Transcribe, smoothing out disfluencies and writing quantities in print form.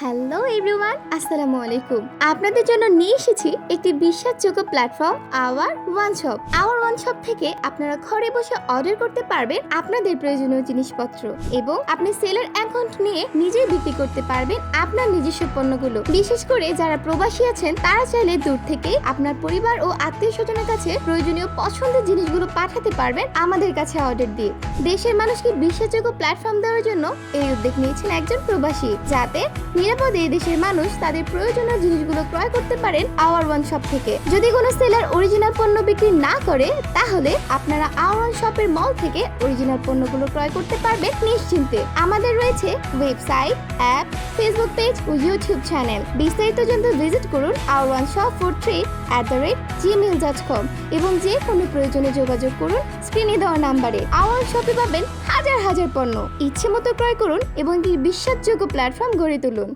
Hello everyone, আসসালামু আলাইকুম। আপনাদের জন্য নিয়ে এসেছি একটি বিশ্বাসযোগ্য platform Our One Shop. Our One Shop থেকে আপনারা ঘরে বসে অর্ডার করতে পারবেন আপনাদের প্রয়োজনীয় জিনিসপত্র এবং আপনি সেলার অ্যাকাউন্ট নিয়ে নিজেই বিক্রি করতে পারবেন আপনার নিজস্ব পণ্যগুলো। বিশেষ করে যারা প্রবাসী আছেন তারা চাইলে দূর থেকে আপনার পরিবার ও আত্মীয় স্বজনের কাছে প্রয়োজনীয় পছন্দের জিনিসগুলো পাঠাতে পারবেন আমাদের কাছে অর্ডার দিয়ে। দেশের মানুষকে বিশ্বাসযোগ্য প্ল্যাটফর্ম দেওয়ার জন্য এই উদ্যোগ নিয়েছেন একজন প্রবাসী, যাতে নিরাপদে দেশের মানুষ তাদের প্রয়োজনীয় জিনিসগুলো ক্রয় করতে পারেন আওয়ার ওয়ান শপ থেকে। যদি কোনো সেলার অরিজিনাল পণ্য বিক্রি না করে তাহলে আপনারা আওয়ার ওয়ান শপের মল থেকে অরিজিনাল পণ্যগুলো ক্রয় করতে পারবেন নিশ্চিন্তে। আমাদের রয়েছে ওয়েবসাইট, অ্যাপ, ফেসবুক পেজ ও ইউটিউব চ্যানেল। বিস্তারিত জানতে ভিজিট করুন our1shop43@gmail.com এবং যে কোনো প্রয়োজনে যোগাযোগ করুন স্ক্রিনে দেওয়া নাম্বারে। আওয়ার শপে পাবেন হাজার হাজার পণ্য। ইচ্ছে মতো ক্রয় করুন এবং একটি বিশ্বাসযোগ্য প্ল্যাটফর্ম গড়ে তুলুন।